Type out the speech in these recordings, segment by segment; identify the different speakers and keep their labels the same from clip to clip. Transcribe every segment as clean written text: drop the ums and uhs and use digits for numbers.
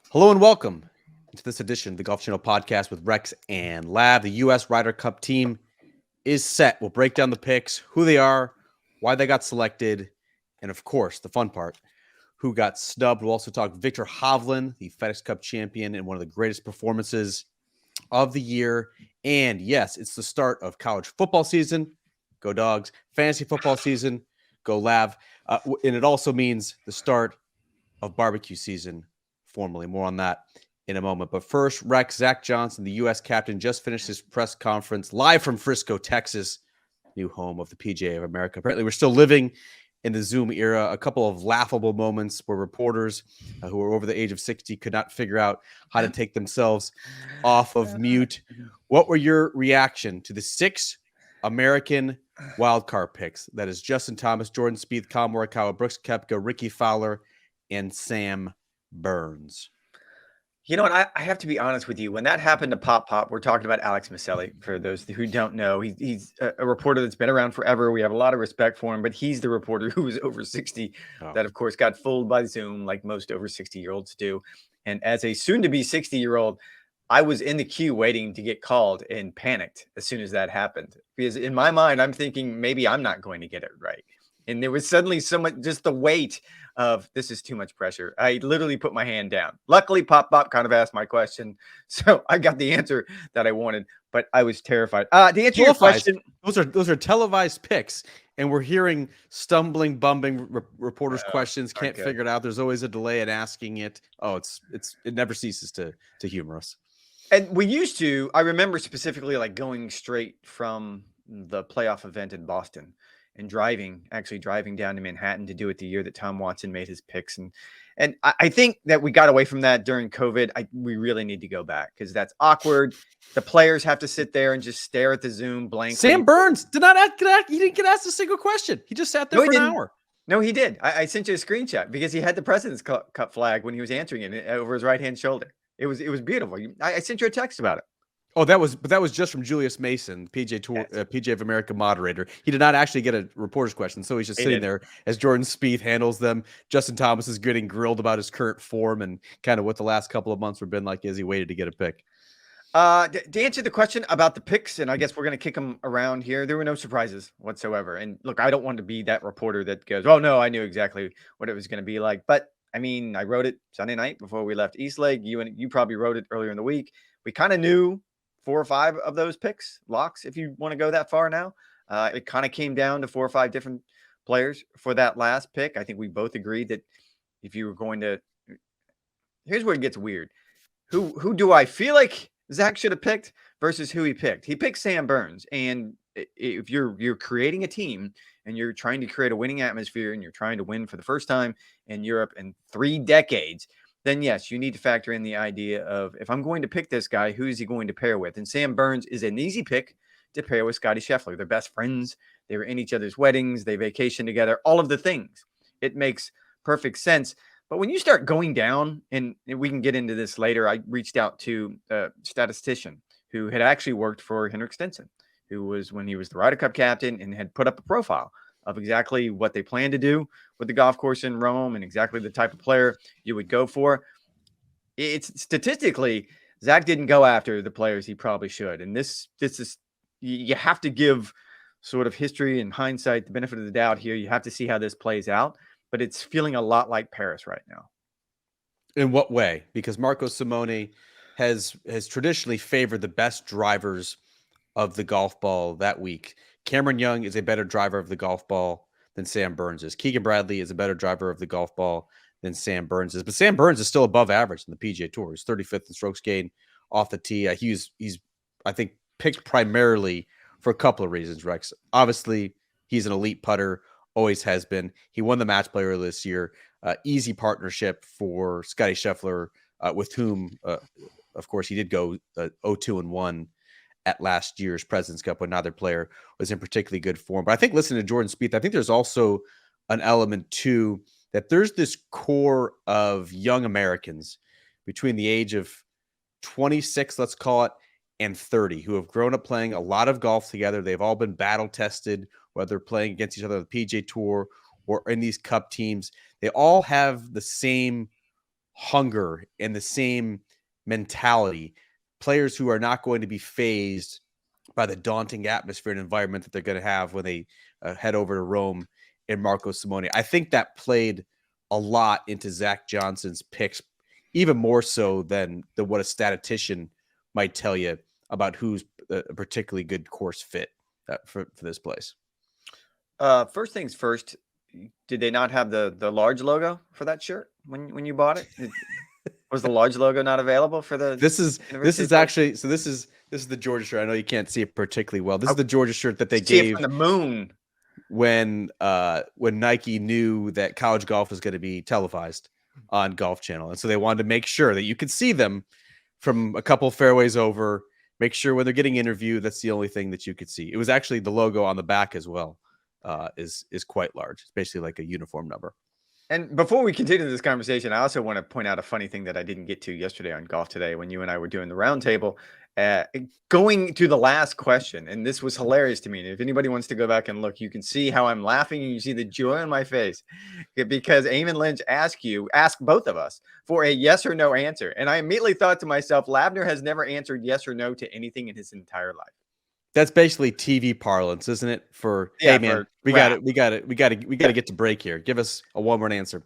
Speaker 1: Hello and welcome to this edition of the Golf Channel podcast with Rex and Lav. The U.S. Ryder Cup team is set. We'll break down the picks, who they are, why they got selected, and of course, the fun part, who got snubbed. We'll also talk Victor Hovland, the FedEx Cup champion and one of the greatest performances of the year. And yes, it's the start of college football season. Go Dogs. Fantasy football season. Go Lav. And it also means the start of barbecue season formally. More on that in a moment. But first, Rex, Zach Johnson, the U.S. captain, just finished his press conference live from Frisco, Texas, new home of the PGA of America. Apparently, we're still living in the Zoom era. A couple of laughable moments where reporters who were over the age of 60 could not figure out how to take themselves off of mute. What were your reaction to the 6 American wildcard picks? That is Justin Thomas, Jordan Spieth, Colin Morikawa, Brooks Koepka, Ricky Fowler, and Sam Burns.
Speaker 2: You know what? I have to be honest with you. When that happened to Pop, we're talking about Alex Maselli. For those who don't know, he's a reporter that's been around forever. We have a lot of respect for him, but he's the reporter who was over 60 that, of course, got fooled by Zoom like most over 60-year-olds do. And as a soon-to-be 60-year-old, I was in the queue waiting to get called and panicked as soon as that happened. Because in my mind, I'm thinking maybe I'm not going to get it right. And there was suddenly so much, just the weight of this is too much pressure. I literally put my hand down. Luckily, Pop kind of asked my question, so I got the answer that I wanted. But I was terrified. To answer your question,
Speaker 1: those are televised picks, and we're hearing stumbling, bumbling reporters' questions. Can't figure it out. There's always a delay in asking it. Oh, it never ceases to humor us.
Speaker 2: And we used to. I remember specifically like going straight from the playoff event in Boston and actually driving down to Manhattan to do it the year that Tom Watson made his picks. And I think that we got away from that during COVID. We really need to go back because that's awkward. The players have to sit there and just stare at the Zoom blankly.
Speaker 1: Sam Burns he didn't get asked a single question. He just sat there for an hour.
Speaker 2: No, he did. I sent you a screenshot because he had the President's Cup flag when he was answering it over his right-hand shoulder. It was beautiful. I sent you a text about it.
Speaker 1: Oh, that was just from Julius Mason, PGA Tour, PGA of America moderator. He did not actually get a reporter's question, so he's just sitting there as Jordan Spieth handles them. Justin Thomas is getting grilled about his current form and kind of what the last couple of months have been like as he waited to get a pick.
Speaker 2: To answer the question about the picks, and I guess we're going to kick them around here, there were no surprises whatsoever. And look, I don't want to be that reporter that goes, oh, no, I knew exactly what it was going to be like. But, I mean, I wrote it Sunday night before we left Eastlake. You probably wrote it earlier in the week. We kind of knew 4 or 5 of those picks, locks, if you want to go that far now. It kind of came down to 4 or 5 different players for that last pick. I think we both agreed that if you were going to – here's where it gets weird. Who do I feel like Zach should have picked versus who he picked? He picked Sam Burns. And if you're creating a team and you're trying to create a winning atmosphere and you're trying to win for the first time in Europe in 3 decades – then yes, you need to factor in the idea of if I'm going to pick this guy, who is he going to pair with? And Sam Burns is an easy pick to pair with Scottie Scheffler. They're best friends. They were in each other's weddings. They vacation together, all of the things. It makes perfect sense. But when you start going down, and we can get into this later, I reached out to a statistician who had actually worked for Henrik Stenson, who was when he was the Ryder Cup captain and had put up a profile of exactly what they plan to do with the golf course in Rome and exactly the type of player you would go for. It's statistically, Zach didn't go after the players he probably should. And this is, you have to give sort of history and hindsight the benefit of the doubt here. You have to see how this plays out, but it's feeling a lot like Paris right now.
Speaker 1: In what way? Because Marco Simone has traditionally favored the best drivers of the golf ball that week. Cameron Young is a better driver of the golf ball than Sam Burns is. Keegan Bradley is a better driver of the golf ball than Sam Burns is. But Sam Burns is still above average in the PGA Tour. He's 35th in strokes gained off the tee. He's I think, picked primarily for a couple of reasons, Rex. Obviously, he's an elite putter, always has been. He won the match play earlier this year. Easy partnership for Scottie Scheffler, with whom, of course, he did go 0-2-1 at last year's President's Cup when neither player was in particularly good form. But I think listening to Jordan Spieth, I think there's also an element too that there's this core of young Americans between the age of 26, let's call it, and 30 who have grown up playing a lot of golf together. They've all been battle tested, whether playing against each other on the PGA Tour or in these cup teams. They all have the same hunger and the same mentality. Players who are not going to be phased by the daunting atmosphere and environment that they're going to have when they head over to Rome and Marco Simone. I think that played a lot into Zach Johnson's picks, even more so than what a statistician might tell you about who's a particularly good course fit for this place.
Speaker 2: First things first, did they not have the large logo for that shirt when you bought it? Was the large logo not available for the?
Speaker 1: This is actually, so this is the Georgia shirt. I know you can't see it particularly well. This is the Georgia shirt that they gave
Speaker 2: from the moon
Speaker 1: when Nike knew that college golf was going to be televised on Golf Channel, and so they wanted to make sure that you could see them from a couple fairways over. Make sure when they're getting interviewed, that's the only thing that you could see. It was actually the logo on the back as well. Is quite large. It's basically like a uniform number.
Speaker 2: And before we continue this conversation, I also want to point out a funny thing that I didn't get to yesterday on Golf Today when you and I were doing the roundtable. Going to the last question, and this was hilarious to me. And if anybody wants to go back and look, you can see how I'm laughing and you see the joy on my face because Eamon Lynch asked both of us for a yes or no answer. And I immediately thought to myself, Lavner has never answered yes or no to anything in his entire life.
Speaker 1: That's basically TV parlance, isn't it? Hey man, we got to get to break here. Give us a one-word answer.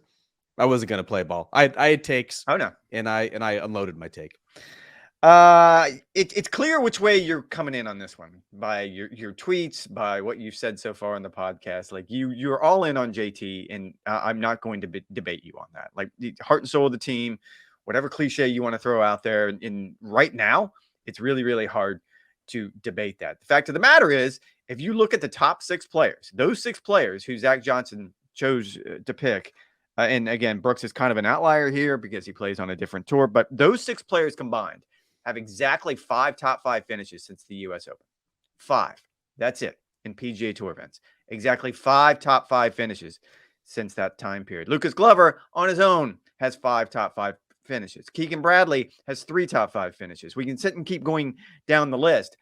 Speaker 1: I wasn't going to play ball. I had takes.
Speaker 2: Oh no.
Speaker 1: And I unloaded my take.
Speaker 2: It's clear which way you're coming in on this one by your tweets, by what you've said so far on the podcast. Like you're all in on JT, and I'm not going to debate you on that. Like the heart and soul of the team, whatever cliche you want to throw out there. And right now, it's really, really hard to debate that. The fact of the matter is, if you look at the top 6 players, those 6 players who Zach Johnson chose to pick, and again, Brooks is kind of an outlier here because he plays on a different tour, but those 6 players combined have exactly 5 top 5 finishes since the U.S. Open. 5. That's it in PGA Tour events. Exactly 5 top 5 finishes since that time period. Lucas Glover on his own has 5 top 5 finishes. Keegan Bradley has 3 top 5 finishes. We can sit and keep going down the list.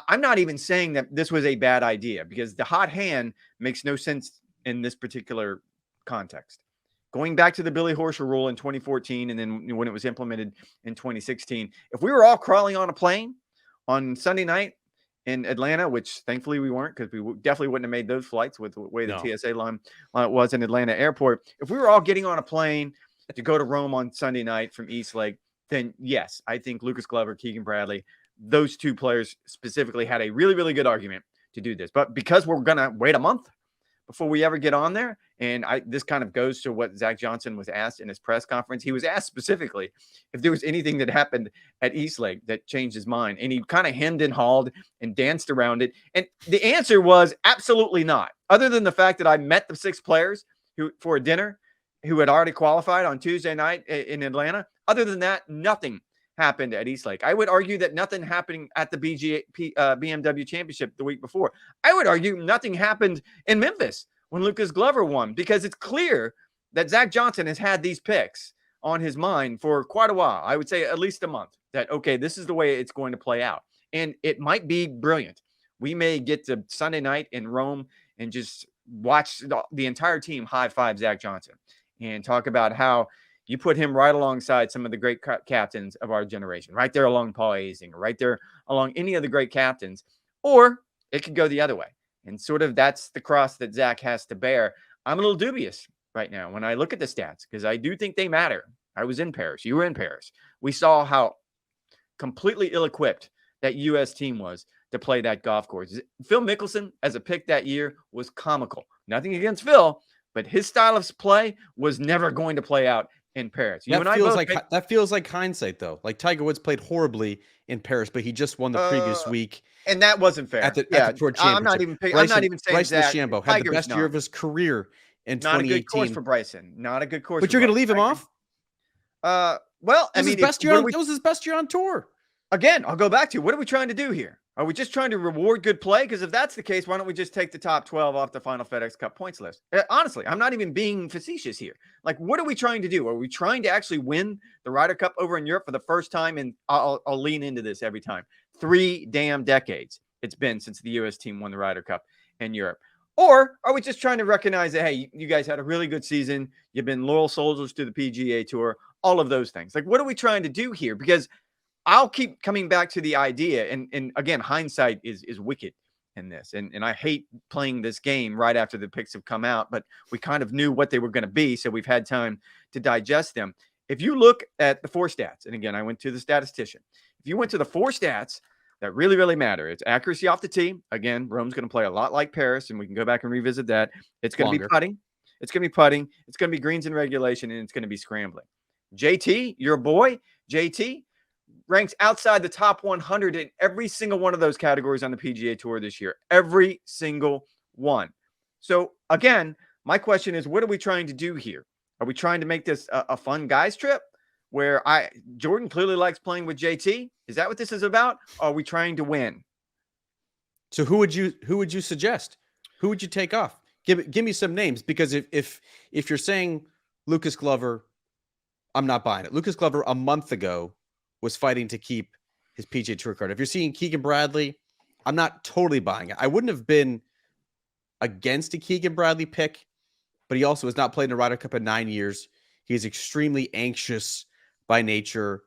Speaker 2: I'm not even saying that this was a bad idea because the hot hand makes no sense in this particular context. Going back to the Billy Horschel rule in 2014 and then when it was implemented in 2016, if we were all crawling on a plane on Sunday night in Atlanta, which thankfully we weren't because we definitely wouldn't have made those flights with the way the TSA line was in Atlanta airport. If we were all getting on a plane to go to Rome on Sunday night from East Lake, then yes, I think Lucas Glover, Keegan Bradley, those 2 players specifically had a really, really good argument to do this. But because we're going to wait a month before we ever get on there, and this kind of goes to what Zach Johnson was asked in his press conference. He was asked specifically if there was anything that happened at East Lake that changed his mind. And he kind of hemmed and hawed and danced around it. And the answer was absolutely not. Other than the fact that I met the 6 players for a dinner who had already qualified on Tuesday night in Atlanta. Other than that, nothing happened at East Lake. I would argue that nothing happened at the BMW Championship the week before. I would argue nothing happened in Memphis when Lucas Glover won because it's clear that Zach Johnson has had these picks on his mind for quite a while. I would say at least a month that, okay, this is the way it's going to play out. And it might be brilliant. We may get to Sunday night in Rome and just watch the entire team high five Zach Johnson and talk about how you put him right alongside some of the great captains of our generation, right there along Paul Azinger, right there along any of the great captains, or it could go the other way. And sort of that's the cross that Zach has to bear. I'm a little dubious right now when I look at the stats because I do think they matter. I was in Paris. You were in Paris. We saw how completely ill-equipped that U.S. team was to play that golf course. Phil Mickelson, as a pick that year, was comical. Nothing against Phil, but his style of play was never going to play out in Paris.
Speaker 1: That feels like hindsight, though. Like Tiger Woods played horribly in Paris, but he just won the previous week,
Speaker 2: and that wasn't fair.
Speaker 1: At the Tour Championship.
Speaker 2: I'm not even saying
Speaker 1: Bryson
Speaker 2: that.
Speaker 1: DeChambeau had the best year of his career in 2018.
Speaker 2: Not a good course for Bryson. Not a good course.
Speaker 1: But you're going to leave him off?
Speaker 2: Well, I mean,
Speaker 1: that was his best year on tour.
Speaker 2: Again, I'll go back to what are we trying to do here? Are we just trying to reward good play? Because if that's the case, why don't we just take the top 12 off the final FedEx Cup points list? Honestly, I'm not even being facetious here. Like, what are we trying to do? Are we trying to actually win the Ryder Cup over in Europe for the first time? And I'll lean into this every time. 3 damn decades it's been since the U.S. team won the Ryder Cup in Europe. Or are we just trying to recognize that, hey, you guys had a really good season. You've been loyal soldiers to the PGA Tour. all of those things. Like, what are we trying to do here? Because I'll keep coming back to the idea. And again, hindsight is wicked in this. And I hate playing this game right after the picks have come out, but we kind of knew what they were going to be. So we've had time to digest them. If you look at the 4 stats, and again, I went to the statistician. If you went to the 4 stats that really, really matter, it's accuracy off the tee. Again, Rome's going to play a lot like Paris, and we can go back and revisit that. It's going to be putting. It's going to be putting. It's going to be greens in regulation, and it's going to be scrambling. JT, your boy, JT, ranks outside the top 100 in every single one of those categories on the PGA Tour this year. Every single one. So, again, my question is, what are we trying to do here? Are we trying to make this a fun guys trip where Jordan clearly likes playing with JT? Is that what this is about? Or are we trying to win?
Speaker 1: So who would you suggest? Who would you take off? Give me some names, because if you're saying Lucas Glover, I'm not buying it. Lucas Glover a month ago was fighting to keep his PGA Tour card. If you're seeing Keegan Bradley, I'm not totally buying it. I wouldn't have been against a Keegan Bradley pick, but he also has not played in a Ryder Cup in 9 years. He is extremely anxious by nature.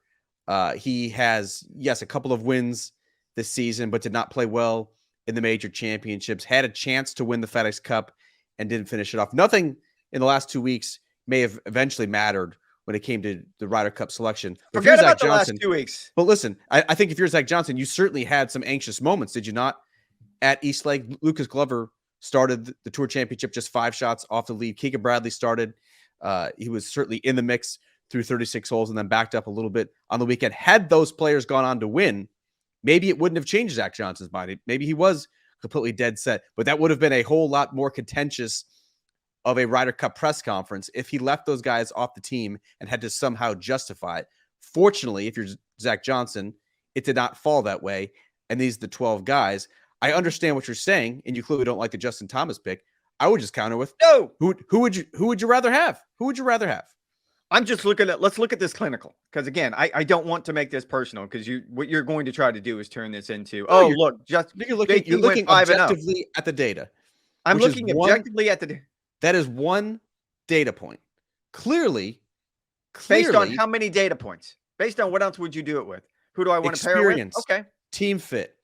Speaker 1: He has, yes, a couple of wins this season, but did not play well in the major championships. Had a chance to win the FedEx Cup and didn't finish it off. Nothing in the last 2 weeks may have eventually mattered when it came to the Ryder Cup selection. But
Speaker 2: forget about the last 2 weeks.
Speaker 1: But listen, I think if you're Zach Johnson, you certainly had some anxious moments, did you not? At East Lake, Lucas Glover started the Tour Championship just 5 shots off the lead. Keegan Bradley started. He was certainly in the mix through 36 holes and then backed up a little bit on the weekend. Had those players gone on to win, maybe it wouldn't have changed Zach Johnson's mind. Maybe he was completely dead set, but that would have been a whole lot more contentious of a Ryder Cup press conference if he left those guys off the team and had to somehow justify it. Fortunately, if you're Zach Johnson, it did not fall that way. And these are the 12 guys. I understand what you're saying, and you clearly don't like the Justin Thomas pick. I would just counter with,
Speaker 2: no.
Speaker 1: Who would you rather have? Who would you rather have?
Speaker 2: I'm just looking at, let's look at this clinical. Because again, I don't want to make this personal, because what you're going to try to do is turn this into, look,
Speaker 1: you're looking objectively at the data.
Speaker 2: I'm looking objectively at the.
Speaker 1: That is one data point. Clearly,
Speaker 2: based on how many data points? Based on what else would you do it with? Who do I want to pair with? Okay.
Speaker 1: Team fit,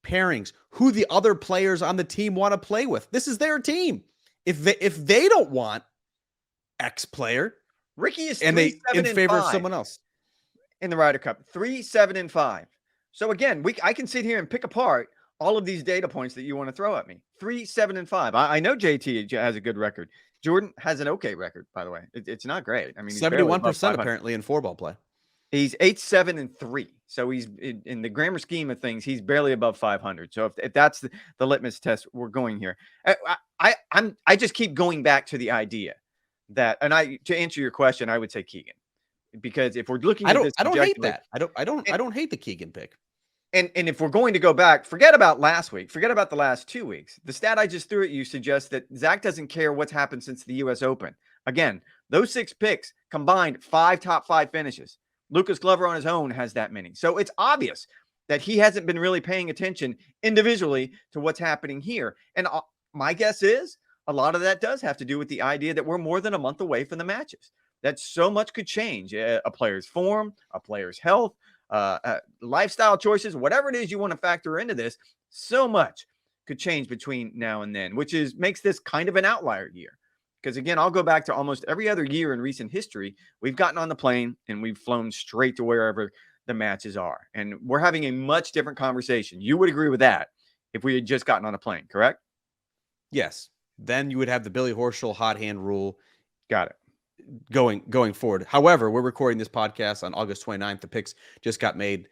Speaker 1: pairings, who the other players on the team want to play with. This is their team. If they don't want X player,
Speaker 2: Ricky is
Speaker 1: and they in favor of someone else
Speaker 2: in the Ryder Cup, 3, 7, and 5. So again, I can sit here and pick apart all of these data points that you want to throw at me. 3, 7, and 5. I know JT has a good record. Jordan has an okay record, by the way. It's not great. I mean,
Speaker 1: 71% apparently in 4-ball play.
Speaker 2: He's 8, 7, and 3. So he's in the grammar scheme of things, he's barely above 500. So if that's the litmus test we're going here, I just keep going back to the idea that, and to answer your question, I would say Keegan, because if we're looking at this,
Speaker 1: I don't hate that. I don't hate the Keegan pick.
Speaker 2: And if we're going to go back, forget about last week, forget about the last 2 weeks. The stat I just threw at you suggests that Zach doesn't care what's happened since the U.S. Open. Again, those 6 picks combined 5 top 5 finishes. Lucas Glover on his own has that many. So it's obvious that he hasn't been really paying attention individually to what's happening here. And my guess is a lot of that does have to do with the idea that we're more than a month away from the matches, that so much could change. A player's form, a player's health, lifestyle choices, whatever it is you want to factor into this, so much could change between now and then, which makes this kind of an outlier year. Because again, I'll go back to almost every other year in recent history. We've gotten on the plane and we've flown straight to wherever the matches are. And we're having a much different conversation. You would agree with that if we had just gotten on a plane, correct?
Speaker 1: Yes. Then you would have the Billy Horschel hot hand rule.
Speaker 2: Got it.
Speaker 1: Going forward. However, we're recording this podcast on August 29th. The picks just got made.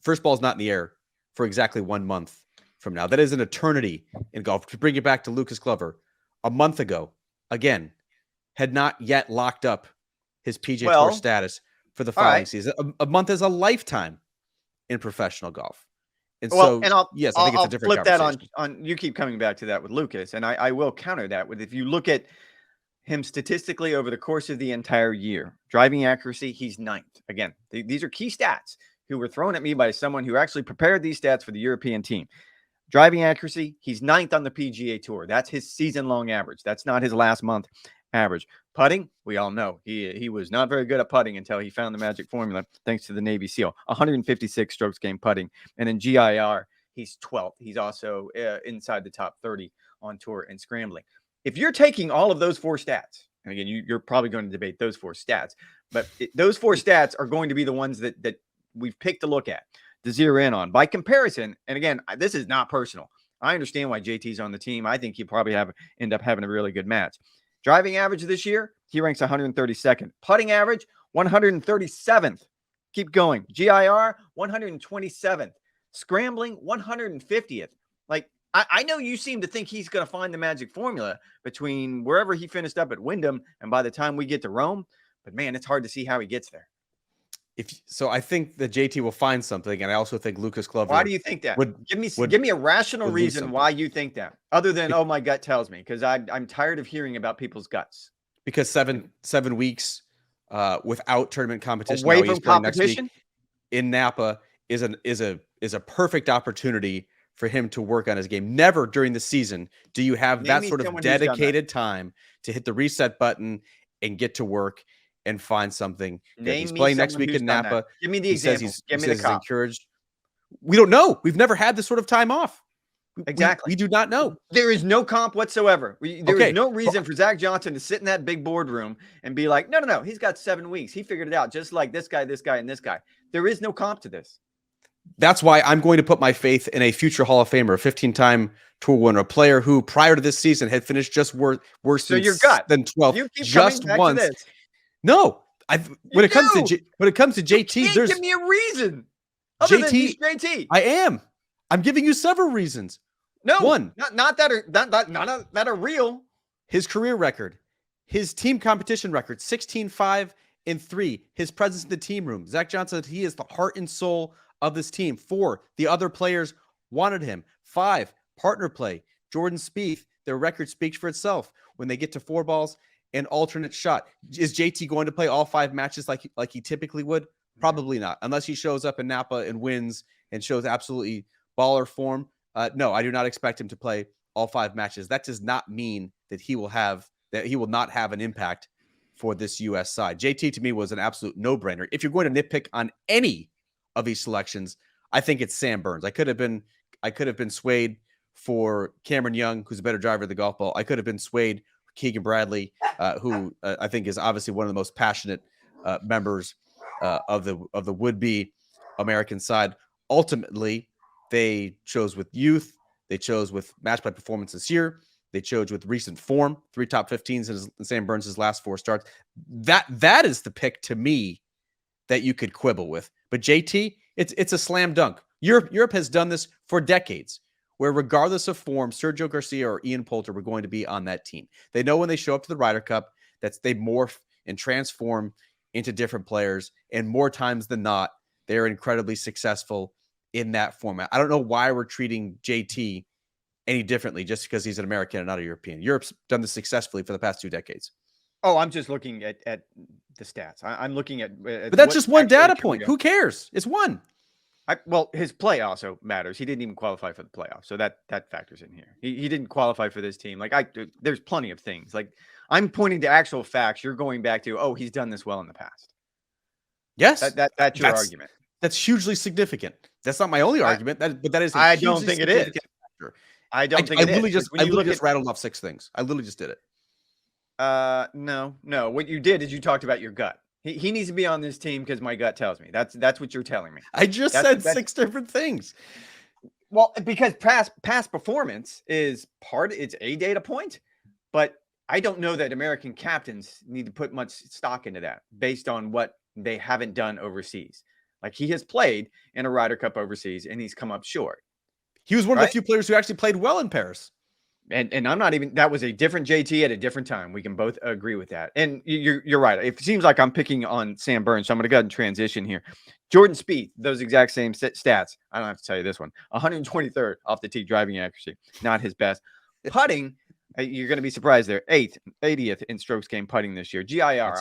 Speaker 1: First ball's not in the air for exactly 1 month from now. That is an eternity in golf. To bring it back to Lucas Glover, a month ago, again, had not yet locked up his PGA Tour status for the following season. A month is a lifetime in professional golf. And I think it's a different
Speaker 2: flip that on. You keep coming back to that with Lucas, and I will counter that with, if you look at him statistically over the course of the entire year, driving accuracy, he's 9th. Again, these are key stats who were thrown at me by someone who actually prepared these stats for the European team. Driving accuracy, he's 9th on the PGA Tour. That's his season-long average. That's not his last month average. Putting, we all know he was not very good at putting until he found the magic formula, thanks to the Navy SEAL. 156 strokes gained putting, and in GIR he's 12th. He's also inside the top 30 on tour and scrambling. If you're taking all of those 4 stats, and again, you're probably going to debate those 4 stats, but those 4 stats are going to be the ones that we've picked to look at, to zero in on. By comparison, and again, this is not personal. I understand why JT's on the team. I think he'll probably end up having a really good match. Driving average this year, he ranks 132nd. Putting average, 137th. Keep going. GIR, 127th. Scrambling, 150th. Like, I know you seem to think he's going to find the magic formula between wherever he finished up at Wyndham and by the time we get to Rome, but man, it's hard to see how he gets there.
Speaker 1: So I think that JT will find something, and I also think Lucas Glover.
Speaker 2: Why do you think that? Give me a rational reason why you think that, other than my gut tells me, because I'm tired of hearing about people's guts.
Speaker 1: Because seven weeks without tournament competition,
Speaker 2: away from competition
Speaker 1: next week in Napa is a perfect opportunity for him to work on his game. Never during the season do you have that sort of dedicated time to hit the reset button and get to work and find something. He's playing next week in Napa.
Speaker 2: Give me the example. Give me the comp.
Speaker 1: Encouraged. We don't know. We've never had this sort of time off.
Speaker 2: Exactly.
Speaker 1: We do not know.
Speaker 2: There is no comp whatsoever. There is no reason for Zach Johnson to sit in that big boardroom and be like, no. He's got 7 weeks. He figured it out, just like this guy, and this guy. There is no comp to this.
Speaker 1: That's why I'm going to put my faith in a future Hall of Famer, a 15-time tour winner, a player who prior to this season had finished just worse than 12th.
Speaker 2: You keep
Speaker 1: just once. No, when it comes to JT,
Speaker 2: there's give me a reason. Other than he's JT.
Speaker 1: I am. I'm giving you several reasons.
Speaker 2: No,
Speaker 1: one,
Speaker 2: not that are real.
Speaker 1: His career record, his team competition record, 16-5-3. His presence in the team room. Zach Johnson, he is the heart and soul of this team. 4, the other players wanted him. 5, partner play. Jordan Spieth, their record speaks for itself. When they get to 4 balls, an alternate shot. Is JT going to play all 5 matches like he typically would? Probably not, unless he shows up in Napa and wins and shows absolutely baller form. No, I do not expect him to play all 5 matches. That does not mean that he will not have an impact for this U.S. side. JT to me was an absolute no-brainer. If you're going to nitpick on any of these selections, I think it's Sam Burns. I could have been swayed for Cameron Young, who's a better driver of the golf ball. I could have been swayed for Keegan Bradley, who I think is obviously one of the most passionate members of the would-be American side. Ultimately, they chose with youth. They chose with match play performance this year. They chose with recent form. 3 top 15s in Sam Burns' last 4 starts. That is the pick to me that you could quibble with. But JT, it's a slam dunk. Europe has done this for decades, where regardless of form, Sergio Garcia or Ian Poulter were going to be on that team. They know when they show up to the Ryder Cup that they morph and transform into different players, and more times than not, they're incredibly successful in that format. I don't know why we're treating JT any differently just because he's an American and not a European. Europe's done this successfully for the past 2 decades.
Speaker 2: Oh, I'm just looking at the stats. I'm looking at
Speaker 1: but that's just one data point. Who cares? It's one.
Speaker 2: Well, his play also matters. He didn't even qualify for the playoffs, so that factors in here. He didn't qualify for this team. There's plenty of things. Like, I'm pointing to actual facts. You're going back to, he's done this well in the past.
Speaker 1: Yes,
Speaker 2: that's your argument.
Speaker 1: That's hugely significant. That's not my only argument. But that is.
Speaker 2: I don't think it is. I don't think it is.
Speaker 1: I literally just rattled off 6 things. I literally just did it.
Speaker 2: No. What you did is you talked about your gut. He needs to be on this team because my gut tells me. That's what you're telling me.
Speaker 1: I just said 6 different things.
Speaker 2: Well, because past performance is it's a data point, but I don't know that American captains need to put much stock into that based on what they haven't done overseas. Like, he has played in a Ryder Cup overseas and he's come up short.
Speaker 1: He was one of the few players who actually played well in Paris.
Speaker 2: And I'm not even, that was a different JT at a different time. We can both agree with that. And you're right. It seems like I'm picking on Sam Burns, so I'm going to go ahead and transition here. Jordan Spieth, those exact same stats. I don't have to tell you this one. 123rd off the tee driving accuracy, not his best. Putting, you're going to be surprised there. 80th in strokes gained putting this year. GIR,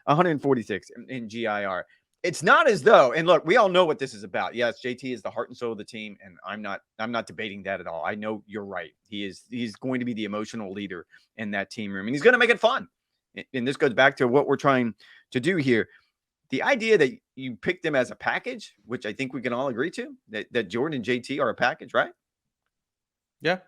Speaker 2: 146 in GIR. It's not as though, and look, we all know what this is about. Yes, JT is the heart and soul of the team, and I'm not debating that at all. I know you're right. He's going to be the emotional leader in that team room, and he's going to make it fun. and this goes back to what we're trying to do here. The idea that you pick them as a package, which I think we can all agree to, that Jordan and JT are a package, right?
Speaker 1: Yeah.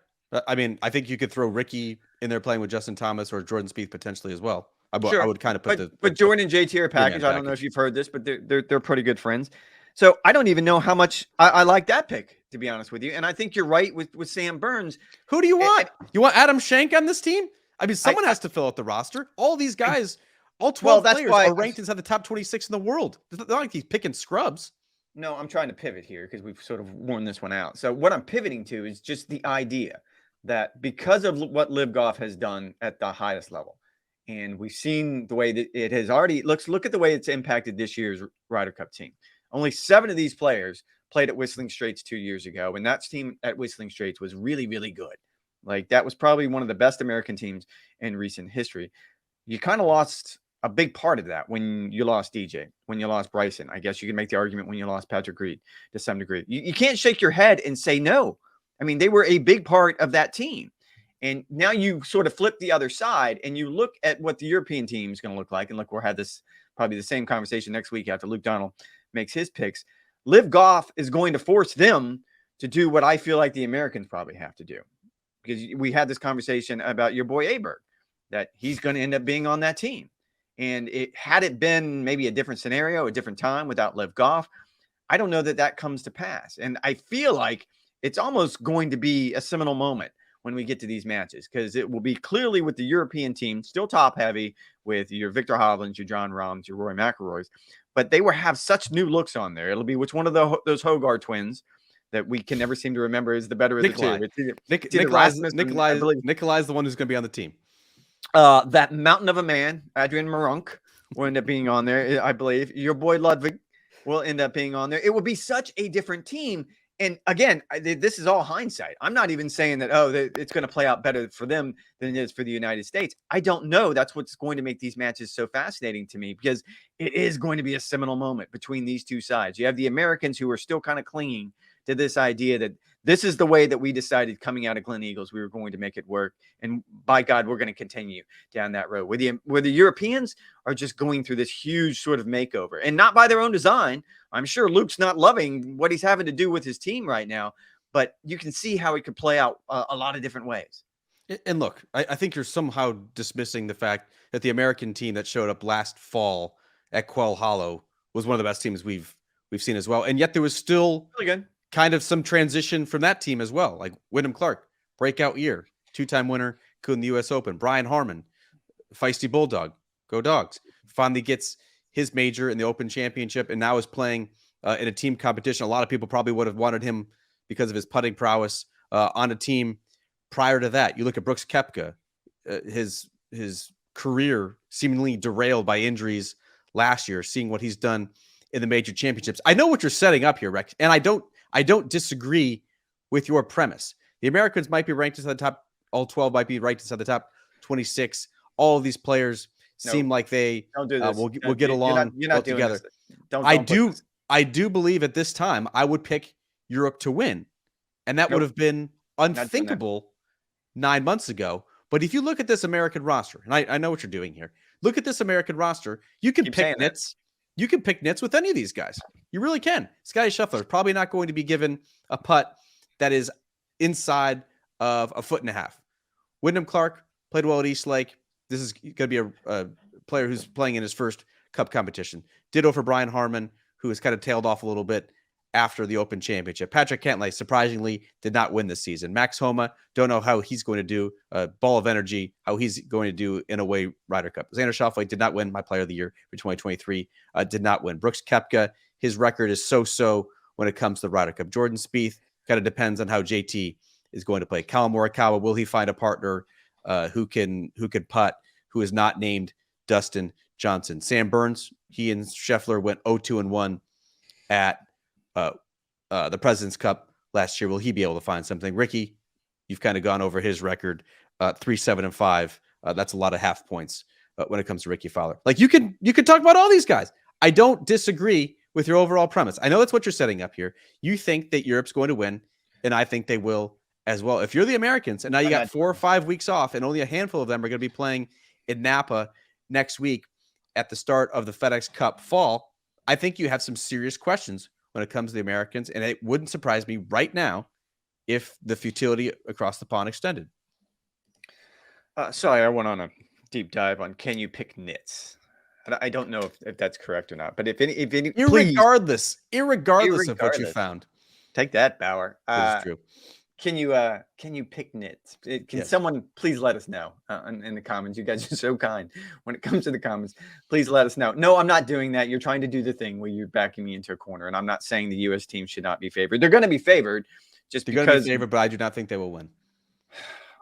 Speaker 1: I mean, I think you could throw Ricky in there playing with Justin Thomas or Jordan Spieth potentially as well. I would kind of put
Speaker 2: but Jordan and JT are a package. I don't know if you've heard this, but they're pretty good friends. So I don't even know how much I like that pick, to be honest with you. And I think you're right with Sam Burns.
Speaker 1: Who do you want? You want Adam Schenk on this team? I mean, someone has to fill out the roster. All these guys, all 12 players are ranked inside the top 26 in the world. It's not like he's picking scrubs.
Speaker 2: No, I'm trying to pivot here because we've sort of worn this one out. So what I'm pivoting to is just the idea that because of what Liv Golf has done at the highest level, and we've seen the way that it has already look at the way it's impacted this year's Ryder Cup team. Only 7 of these players played at Whistling Straits 2 years ago, and that team at Whistling Straits was really, really good. Like that was probably one of the best American teams in recent history. You kind of lost a big part of that when you lost DJ, when you lost Bryson. I guess you can make the argument when you lost Patrick Reed to some degree. You can't shake your head and say no. I mean, they were a big part of that team. And now you sort of flip the other side and you look at what the European team is going to look like. And look, we'll have this probably the same conversation next week after Luke Donald makes his picks. Liv Golf is going to force them to do what I feel like the Americans probably have to do. Because we had this conversation about your boy Aberg, that he's going to end up being on that team. And had it been maybe a different scenario, a different time without Liv Golf, I don't know that comes to pass. And I feel like it's almost going to be a seminal moment when we get to these matches, because it will be clearly with the European team, still top heavy with your Victor Hovlands, your John Rahms, your Rory McIlroys, but they will have such new looks on there. It'll be which one of those Hogarth twins that we can never seem to remember is the better of the two.
Speaker 1: Nikolai's the one who's going to be on the team.
Speaker 2: That mountain of a man, Adrian Marunk, will end up being on there, I believe. Your boy Ludwig will end up being on there. It will be such a different team. And again, this is all hindsight. I'm not even saying that, it's going to play out better for them than it is for the United States. I don't know. That's what's going to make these matches so fascinating to me, because it is going to be a seminal moment between these two sides. You have the Americans who are still kind of clinging to this idea that this is the way that we decided coming out of Glen Eagles, we were going to make it work. And by God, we're going to continue down that road. Where the Europeans are just going through this huge sort of makeover, and not by their own design. I'm sure Luke's not loving what he's having to do with his team right now, but you can see how it could play out a lot of different ways.
Speaker 1: And look, I think you're somehow dismissing the fact that the American team that showed up last fall at Quail Hollow was one of the best teams we've seen as well. And yet there was still
Speaker 2: really good
Speaker 1: kind of some transition from that team as well. Like Wyndham Clark, breakout year, 2-time winner, including the U.S. Open. Brian Harmon, feisty bulldog, go Dogs. Finally gets his major in the Open Championship, and now is playing in a team competition. A lot of people probably would have wanted him because of his putting prowess on a team prior to that. You look at Brooks Koepka, his career seemingly derailed by injuries last year, seeing what he's done in the major championships. I know what you're setting up here, Rex, and I don't disagree with your premise. The Americans might be ranked inside the top, all 12 might be ranked inside the top 26. All of these players seem like they will get along well together. I do believe at this time I would pick Europe to win, and that would have been unthinkable 9 months ago. But if you look at this American roster, and I know what you're doing here, look at this American roster. You can pick nits. You can pick nits with any of these guys. You really can. Scotty Scheffler is probably not going to be given a putt that is inside of 1.5 feet. Wyndham Clark played well at East Lake. This is going to be a player who's playing in his first Cup competition. Ditto for Brian Harmon, who has kind of tailed off a little bit after the Open Championship. Patrick Cantlay, surprisingly, did not win this season. Max Homa, don't know how he's going to do. Ball of energy, how he's going to do in a way Ryder Cup. Xander Schauffele did not win my player of the year for 2023. Did not win. Brooks Koepka, his record is so-so when it comes to the Ryder Cup. Jordan Spieth kind of depends on how JT is going to play. Collin Morikawa, will he find a partner who can putt, who is not named Dustin Johnson? Sam Burns, he and Scheffler went 0-2-1 at the President's Cup last year. Will he be able to find something? Ricky, you've kind of gone over his record, 3-7-5. That's a lot of half points when it comes to Ricky Fowler. Like you could talk about all these guys. I don't disagree with your overall premise. I know that's what you're setting up here. You think that Europe's going to win, and I think they will as well. If you're the Americans, and now you got 4 or 5 weeks off, and only a handful of them are going to be playing in Napa next week at the start of the FedEx Cup fall, I think you have some serious questions when it comes to the Americans. And it wouldn't surprise me right now if the futility across the pond extended.
Speaker 2: Sorry, I went on a deep dive on can you pick nits. I don't know if that's correct or not, but if any, please,
Speaker 1: irregardless of what you found,
Speaker 2: take that, Bauer.
Speaker 1: That is true.
Speaker 2: Can you pick nits? Can someone please let us know in the comments? You guys are so kind when it comes to the comments. Please let us know. No, I'm not doing that. You're trying to do the thing where you're backing me into a corner, and I'm not saying the U.S. team should not be favored. They're going to be favored,
Speaker 1: they're going to be favored, but I do not think they will win.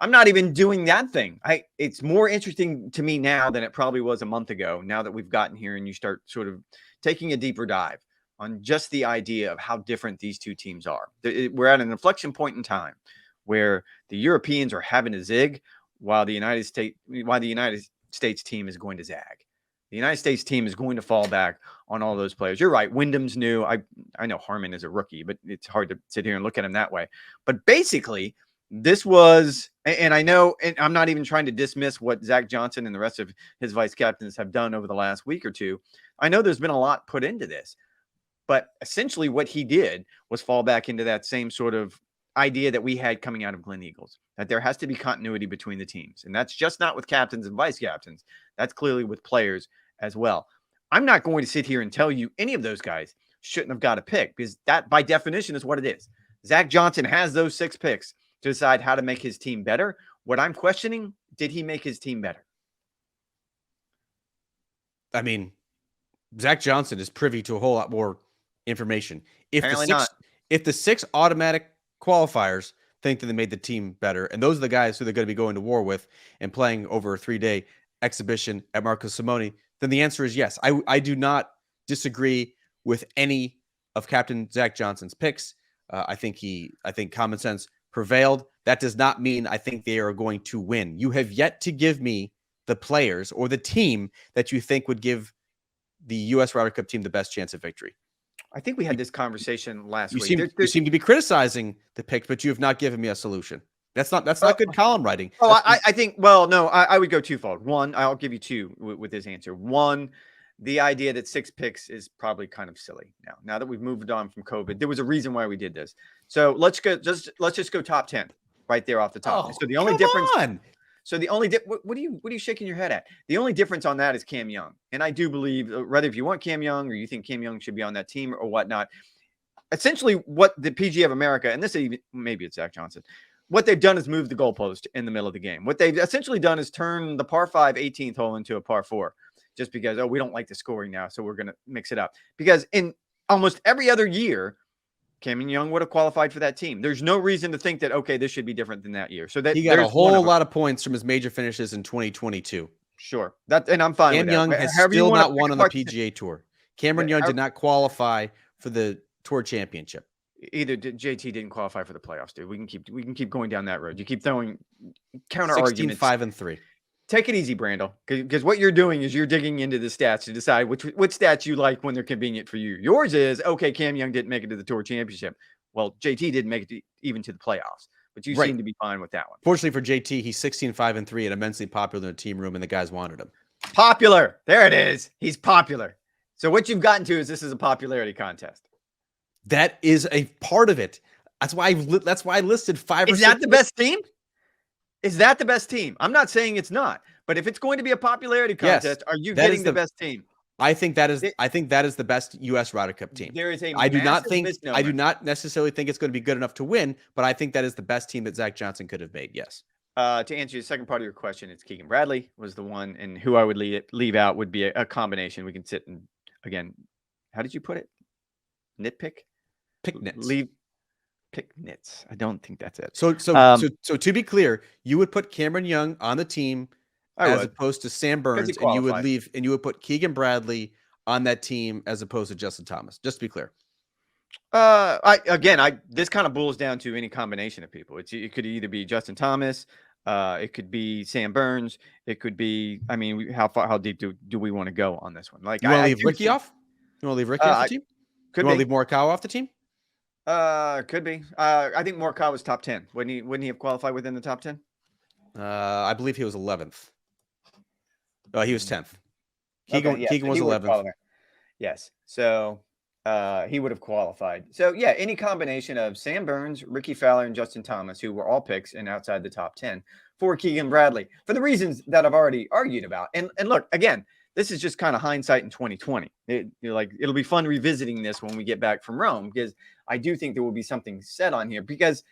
Speaker 2: I'm not even doing that thing. It's more interesting to me now than it probably was a month ago. Now that we've gotten here and you start sort of taking a deeper dive on just the idea of how different these two teams are. We're at an inflection point in time where the Europeans are having a zig while the United States team is going to zag. The United States team is going to fall back on all those players. You're right. Wyndham's new. I know Harmon is a rookie, but it's hard to sit here and look at him that way. But basically, this was, and I know, and I'm not even trying to dismiss what Zach Johnson and the rest of his vice captains have done over the last week or two. I know there's been a lot put into this, but essentially what he did was fall back into that same sort of idea that we had coming out of Glen Eagles, that there has to be continuity between the teams. And that's just not with captains and vice captains. That's clearly with players as well. I'm not going to sit here and tell you any of those guys shouldn't have got a pick, because that by definition is what it is. Zach Johnson has those 6 picks to decide how to make his team better. What I'm questioning, did he make his team better?
Speaker 1: I mean, Zach Johnson is privy to a whole lot more information. If the 6 automatic qualifiers think that they made the team better, and those are the guys who they're going to be going to war with and playing over a 3-day exhibition at Marco Simone, then the answer is yes. I do not disagree with any of Captain Zach Johnson's picks. I think common sense prevailed. That does not mean I think they are going to win. You have yet to give me the players or the team that you think would give the U.S. Ryder Cup team the best chance of victory.
Speaker 2: I think we had this conversation last week.
Speaker 1: You seem to be criticizing the picks, but you have not given me a solution. That's not good column writing.
Speaker 2: I think, well, no, I would go twofold. One, I'll give you 2 with this answer. One, the idea that 6 picks is probably kind of silly now that we've moved on from COVID. There was a reason why we did this. So let's just go top 10 right there off the top.
Speaker 1: Oh,
Speaker 2: so the only difference. So the only what are you shaking your head at? The only difference on that is Cam Young. And I do believe, whether if you want Cam Young or you think Cam Young should be on that team or whatnot, essentially what the PGA of America, and this maybe it's Zach Johnson, what they've done is move the goalpost in the middle of the game. What they've essentially done is turn the par 5 18th hole into a par 4, just because, we don't like the scoring now, so we're going to mix it up. Because in almost every other year, Cam Young would have qualified for that team. There's no reason to think that, okay, this should be different than that year. So that
Speaker 1: he got a whole lot of points from his major finishes in 2022.
Speaker 2: Sure. And I'm fine with that.
Speaker 1: Cam Young has still not won on the PGA Tour. Cameron Young did not qualify for the Tour Championship.
Speaker 2: Either JT didn't qualify for the playoffs, dude. We can keep going down that road. You keep throwing counter arguments.
Speaker 1: 16-5-3.
Speaker 2: Take it easy, Brandel, because what you're doing is you're digging into the stats to decide which stats you like when they're convenient for you. Yours is, okay, Cam Young didn't make it to the Tour Championship. Well, JT didn't make it even to the playoffs, but you seem to be fine with that one.
Speaker 1: Fortunately for JT, he's 16-5-3 and immensely popular in the team room, and the guys wanted him.
Speaker 2: Popular. There it is. He's popular. So what you've gotten to is this is a popularity contest.
Speaker 1: That is a part of it. That's why I listed 5 or 6.
Speaker 2: Is that the best team? Is that the best team? I'm not saying it's not, but if it's going to be a popularity contest, are you getting the best team?
Speaker 1: I think that is the best U.S. Ryder Cup team.
Speaker 2: There is
Speaker 1: I do not necessarily think it's going to be good enough to win, but I think that is the best team that Zach Johnson could have made. Yes.
Speaker 2: To answer the second part of your question, it's Keegan Bradley was the one, and who I would leave out would be a combination. We can sit and, again, how did you put it? Nitpick?
Speaker 1: Pick nits.
Speaker 2: Pick nits. I don't think that's it.
Speaker 1: So to be clear, you would put Cameron Young on the team as opposed to Sam Burns, and you would put Keegan Bradley on that team as opposed to Justin Thomas. Just to be clear.
Speaker 2: This kind of boils down to any combination of people. It could either be Justin Thomas, it could be Sam Burns, it could be. I mean, how deep do we want to go on this one? Like,
Speaker 1: you want to leave Ricky off? You want to leave Ricky off the team?
Speaker 2: You
Speaker 1: want to leave Morikawa off the team?
Speaker 2: Could be. I think Morikawa was top 10. Wouldn't he have qualified within the top 10?
Speaker 1: I believe he was 11th. He was 10th.
Speaker 2: Okay, yeah,
Speaker 1: Keegan
Speaker 2: so
Speaker 1: was
Speaker 2: he would have
Speaker 1: 11th.
Speaker 2: qualified. Yes, so he would have qualified. So yeah, any combination of Sam Burns, Ricky Fowler, and Justin Thomas, who were all picks and outside the top 10 for Keegan Bradley, for the reasons that I've already argued about. And look, again, this is just kind of hindsight in 2020. It'll be fun revisiting this when we get back from Rome, because I do think there will be something said on here, because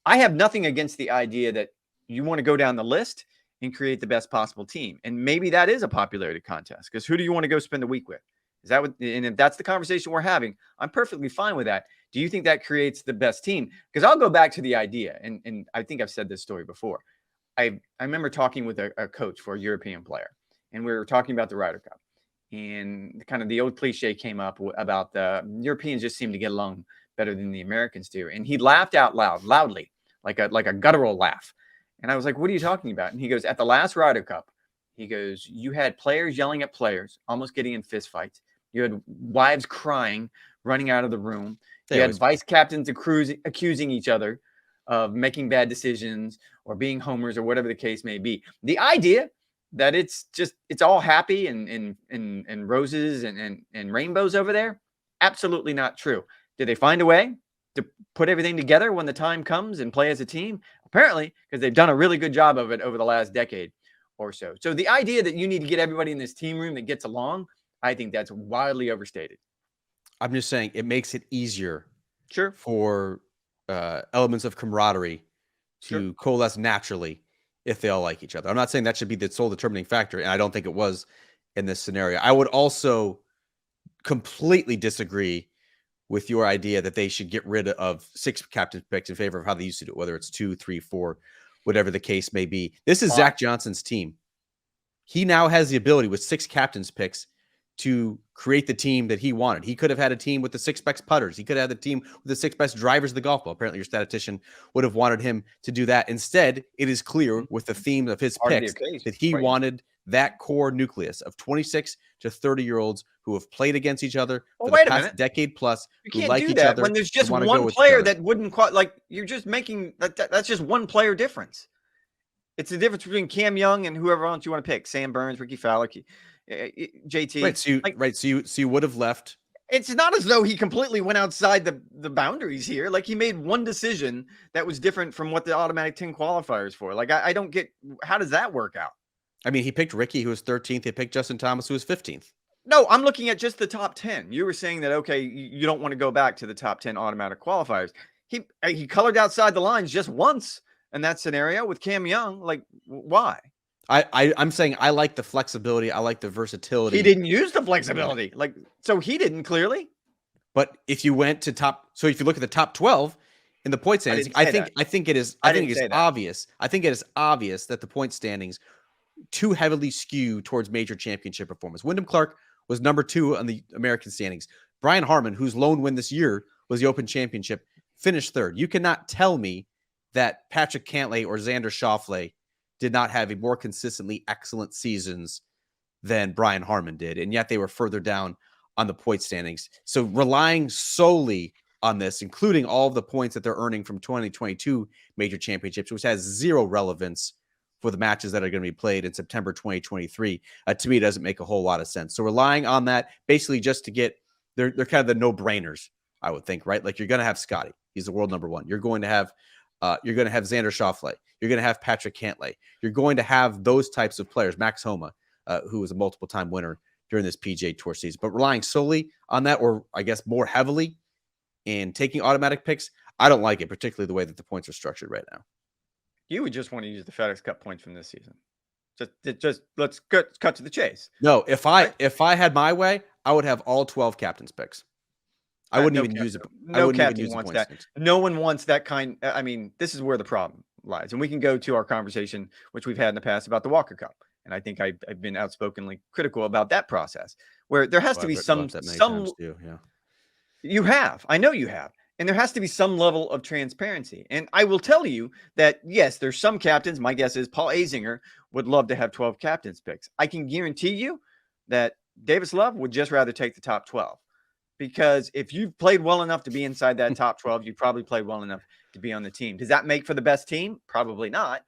Speaker 2: I have nothing against the idea that you want to go down the list and create the best possible team. And maybe that is a popularity contest, because who do you want to go spend the week with? Is that what, and if that's the conversation we're having, I'm perfectly fine with that. Do you think that creates the best team? Because I'll go back to the idea, and I think I've said this story before. I remember talking with a coach for a European player, and we were talking about the Ryder Cup, and kind of the old cliche came up about the Europeans just seem to get along better than the Americans do. And he laughed out loudly, like a guttural laugh. And I was like, what are you talking about? And he goes, at the last Ryder Cup, he goes, you had players yelling at players, almost getting in fistfights. You had wives crying, running out of the room. You had vice captains accusing each other of making bad decisions or being homers or whatever the case may be. The idea that it's all happy and roses and rainbows over there, absolutely not true. Did they find a way to put everything together when the time comes and play as a team? Apparently, because they've done a really good job of it over the last decade or so. So the idea that you need to get everybody in this team room that gets along, I think that's wildly overstated.
Speaker 1: I'm just saying it makes it easier
Speaker 2: Sure.
Speaker 1: for elements of camaraderie to coalesce naturally if they all like each other. I'm not saying that should be the sole determining factor, and I don't think it was in this scenario. I would also completely disagree with your idea that they should get rid of 6 captain picks in favor of how they used to do it, whether it's 2, 3, 4, whatever the case may be. This is Zach Johnson's team. He now has the ability with 6 captain's picks to create the team that he wanted. He could have had a team with the 6 best putters. He could have had the team with the 6 best drivers of the golf ball. Apparently, your statistician would have wanted him to do that. Instead, it is clear with the theme of his picks that he wanted that core nucleus of 26 to 30-year-olds who have played against each other for the past decade plus,
Speaker 2: who like each other. When there's just one player that wouldn't quite, like, you're just making that's just one player difference. It's the difference between Cam Young and whoever else you want to pick. Sam Burns, Ricky Fowler, JT.
Speaker 1: Right. So you would have left.
Speaker 2: It's not as though he completely went outside the boundaries here. Like, he made one decision that was different from what the automatic 10 qualifiers for. Like, I don't get, how does that work out?
Speaker 1: I mean, he picked Ricky, who was 13th. He picked Justin Thomas, who was 15th.
Speaker 2: No, I'm looking at just the top 10. You were saying that, okay, you don't want to go back to the top 10 automatic qualifiers. He colored outside the lines just once in that scenario with Cam Young. Like, why?
Speaker 1: I'm saying I like the flexibility. I like the versatility.
Speaker 2: He didn't use the flexibility. Like, so he didn't, clearly.
Speaker 1: But if you went to so if you look at the top 12 in the point standings, I think it is obvious. I think it is obvious that the point standings too heavily skew towards major championship performance. Wyndham Clark was number 2 on the American standings. Brian Harman, whose lone win this year was the Open Championship, finished 3rd. You cannot tell me that Patrick Cantlay or Xander Schauffele did not have a more consistently excellent seasons than Brian Harman did, and yet they were further down on the point standings. So relying solely on this, including all of the points that they're earning from 2022 major championships, which has zero relevance for the matches that are going to be played in September 2023, to me, doesn't make a whole lot of sense. So relying on that basically just to get, they're kind of the no-brainers, I would think, right? Like, you're going to have Scotty. He's the world number 1. You're going to have Xander Schauffele. You're going to have Patrick Cantlay. You're going to have those types of players. Max Homa, who was a multiple-time winner during this PGA Tour season. But relying solely on that, or I guess more heavily in taking automatic picks, I don't like it, particularly the way that the points are structured right now.
Speaker 2: You would just want to use the FedEx Cup points from this season. Just let's cut to the chase.
Speaker 1: No, if I had my way, I would have all 12 captains picks. I wouldn't even use it.
Speaker 2: No captain wants that. No one wants that kind. I mean, this is where the problem lies. And we can go to our conversation, which we've had in the past, about the Walker Cup. And I think I've been outspokenly critical about that process, where there has to be some.
Speaker 1: Yeah.
Speaker 2: You have. I know you have. And there has to be some level of transparency. And I will tell you that, yes, there's some captains. My guess is Paul Azinger would love to have 12 captains picks. I can guarantee you that Davis Love would just rather take the top 12. Because if you've played well enough to be inside that top 12, you probably played well enough to be on the team. Does that make for the best team? Probably not.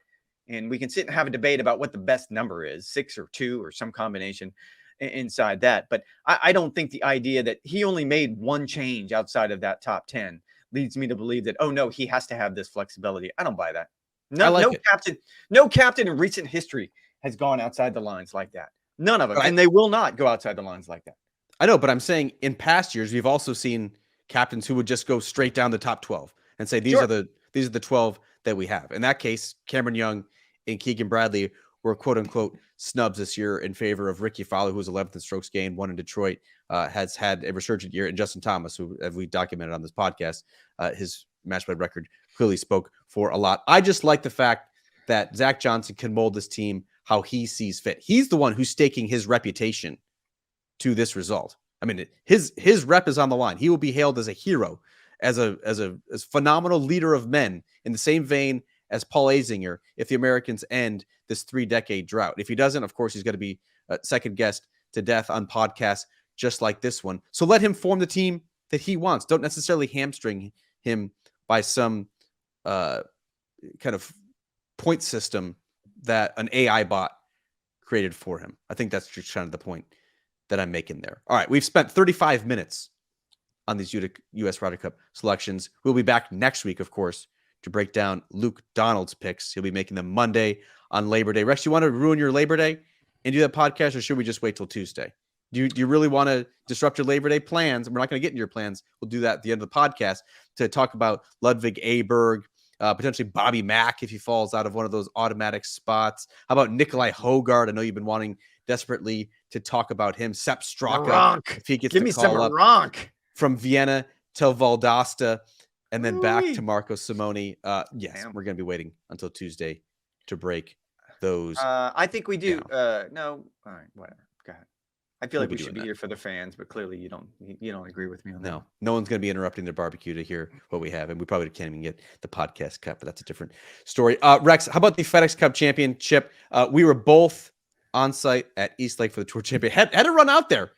Speaker 2: And we can sit and have a debate about what the best number is, 6 or 2 or some combination inside that. But I don't think the idea that he only made one change outside of that top 10 leads me to believe that, oh no, he has to have this flexibility. I don't buy that.
Speaker 1: I like
Speaker 2: No captain in recent history has gone outside the lines like that. None of them. And they will not go outside the lines like that.
Speaker 1: I know, but I'm saying in past years, we've also seen captains who would just go straight down the top 12 and say, these are the 12 that we have. In that case, Cameron Young and Keegan Bradley were quote unquote snubs this year in favor of Ricky Fowler, who was 11th in strokes gained, won in Detroit, has had a resurgent year, and Justin Thomas, who, as we documented on this podcast, his match play record clearly spoke for a lot. I just like the fact that Zach Johnson can mold this team how he sees fit. He's the one who's staking his reputation to this result. I mean, his rep is on the line. He will be hailed as a hero, as phenomenal leader of men, in the same vein as Paul Azinger, if the Americans end this 3-decade drought. If he doesn't, of course, he's going to be second guessed to death on podcasts just like this one. So let him form the team that he wants. Don't necessarily hamstring him by some kind of point system that an AI bot created for him. I think that's just kind of the point that I'm making there. All right, we've spent 35 minutes on these U.S. Ryder Cup selections. We'll be back next week, of course, to break down Luke Donald's picks. He'll be making them Monday on Labor Day. Rex, you want to ruin your Labor Day and do that podcast, or should we just wait till Tuesday? Do you really want to disrupt your Labor Day plans? We're not going to get into your plans. We'll do that at the end of the podcast to talk about Ludwig Aberg, potentially Bobby Mack if he falls out of one of those automatic spots. How about Nikolai Hogard? I know you've been wanting desperately to talk about him. Sepp Straka, if he gets
Speaker 2: Give
Speaker 1: to
Speaker 2: me
Speaker 1: call
Speaker 2: some
Speaker 1: up
Speaker 2: Ronk.
Speaker 1: From Vienna to Valdosta and then back to Marco Simone. Yes,
Speaker 2: Damn.
Speaker 1: we're going to be waiting until Tuesday to break those.
Speaker 2: I think we do.
Speaker 1: down.
Speaker 2: No. All right, whatever. Go ahead. I feel like we
Speaker 1: be
Speaker 2: should
Speaker 1: doing
Speaker 2: be
Speaker 1: that.
Speaker 2: here for the fans, but clearly you don't agree with me on that.
Speaker 1: No one's going to be interrupting their barbecue to hear what we have. And we probably can't even get the podcast cut, but that's a different story. Rex, how about the FedEx Cup Championship? We were both on site at East Lake for the Tour Championship. Had to run out there.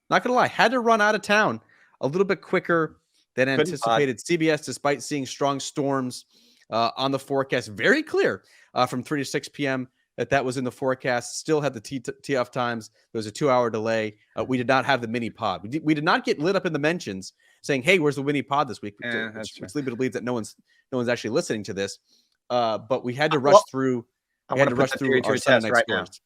Speaker 1: Not going to lie. Had to run out of town a little bit quicker than anticipated. CBS, despite seeing strong storms on the forecast, very clear from 3 to 6 p.m. that was in the forecast, still had the tee-off times. There was a 2-hour delay. We did not have the mini pod. We did not get lit up in the mentions saying, hey, where's the mini pod this week? Which leads me to believe that no one's actually listening to this. But we had to rush through.
Speaker 2: I want to rush through our Sunday night
Speaker 1: right
Speaker 2: scores.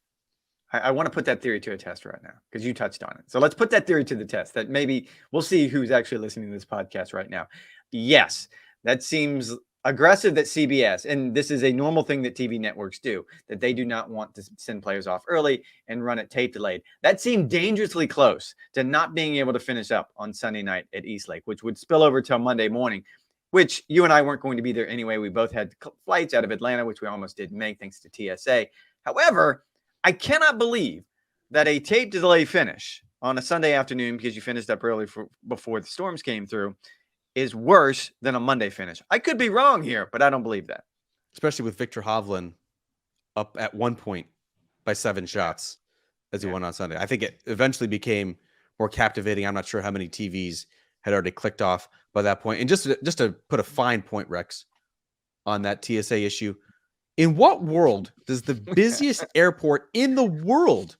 Speaker 2: I want to put that theory to a test right now because you touched on it. So let's put that theory to the test. That maybe we'll see who's actually listening to this podcast right now. Yes, that seems aggressive that CBS, and this is a normal thing that TV networks do, that they do not want to send players off early and run it tape delayed. That seemed dangerously close to not being able to finish up on Sunday night at East Lake, which would spill over till Monday morning, which you and I weren't going to be there anyway. We both had flights out of Atlanta, which we almost didn't make thanks to TSA. However, I cannot believe that a tape delay finish on a Sunday afternoon, because you finished up early before the storms came through, is worse than a Monday finish. I could be wrong here, but I don't believe that.
Speaker 1: Especially with Victor Hovland up at one point by 7 shots as he won on Sunday. I think it eventually became more captivating. I'm not sure how many TVs had already clicked off by that point. And just to put a fine point, Rex, on that TSA issue, in what world does the busiest airport in the world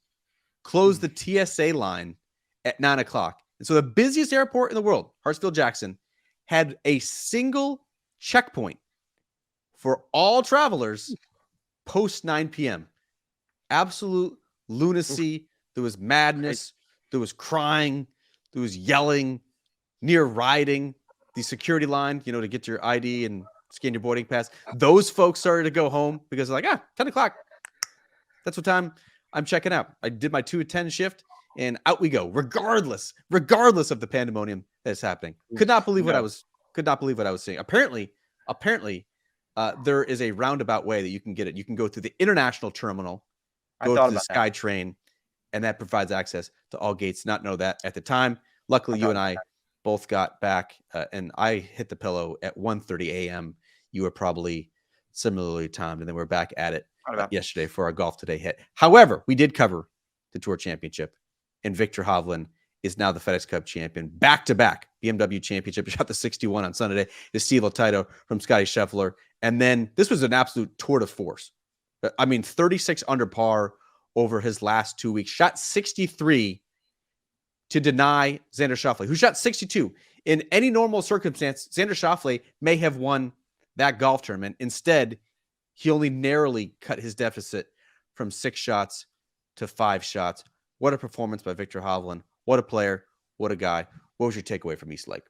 Speaker 1: close the TSA line at 9 o'clock? And so the busiest airport in the world, Hartsfield-Jackson, had a single checkpoint for all travelers post 9 p.m. Absolute lunacy. There was madness. There was crying. There was yelling, near riding the security line, to get your ID and scan your boarding pass. Those folks started to go home because they're like, 10 o'clock. That's what time I'm checking out. I did my 2 to 10 shift and out we go, regardless of the pandemonium that's happening. Could not believe what I was seeing. Apparently, there is a roundabout way that you can get it. You can go through the international terminal, go to the SkyTrain, and that provides access to all gates. Not know that at the time. Luckily, you and I both got back, and I hit the pillow at 1:30 a.m. You were probably similarly timed, and then we're back at it yesterday for our Golf Today hit. However, we did cover the Tour Championship, and Victor Hovland is now the FedEx Cup champion. Back-to-back BMW Championship. He shot the 61 on Sunday to steal a title from Scotty Scheffler. And then this was an absolute tour de force I mean, 36 under par over his last 2 weeks. Shot 63 to deny Xander Schauffele, who shot 62. In any normal circumstance, Xander Schauffele may have won that golf tournament. Instead, he only narrowly cut his deficit from 6 shots to 5 shots. What a performance by Viktor Hovland. What a player. What a guy. What was your takeaway from East Lake?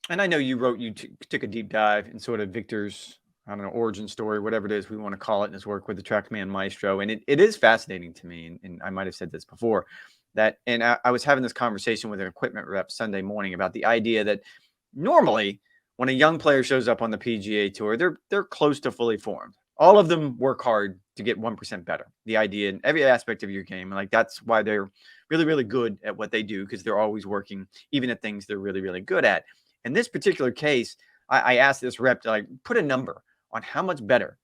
Speaker 2: And I know you took a deep dive in sort of Victor's, I don't know, origin story, whatever it is we want to call it, in his work with the TrackMan Maestro. And it is fascinating to me. And I might have said this before, that, and I was having this conversation with an equipment rep Sunday morning about the idea that normally when a young player shows up on the PGA Tour, they're close to fully formed. All of them work hard to get 1% better. The idea in every aspect of your game. And like, that's why they're really, really good at what they do, because they're always working, even at things they're really, really good at. In this particular case, I asked this rep to like put a number on how much better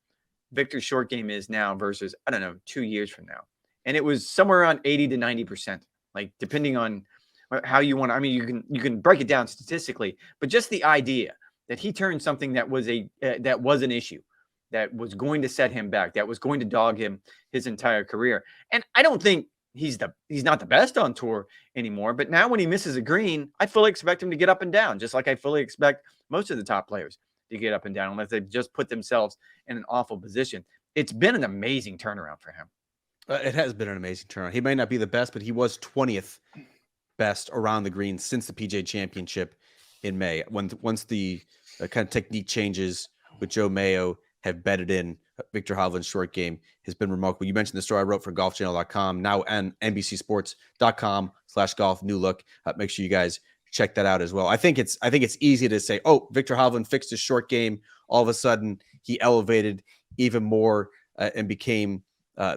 Speaker 2: Victor's short game is now versus, I don't know, 2 years from now. And it was somewhere around 80 to 90%, like depending on how you want to, I mean, you can break it down statistically, but just the idea that he turned something that was that was an issue, that was going to set him back, that was going to dog him his entire career. And I don't think he's not the best on tour anymore, but now when he misses a green, I fully expect him to get up and down, just like I fully expect most of the top players to get up and down, unless they've just put themselves in an awful position. It's been an amazing turnaround for him.
Speaker 1: It has been an amazing turnaround. He may not be the best, but he was 20th best around the green since the PGA Championship in May. Once the kind of technique changes with Joe Mayo have bedded in, Viktor Hovland's short game has been remarkable. You mentioned the story I wrote for golfchannel.com, now and NBCsports.com/golf, new look. Make sure you guys check that out as well. I think it's easy to say, oh, Viktor Hovland fixed his short game. All of a sudden, he elevated even more and became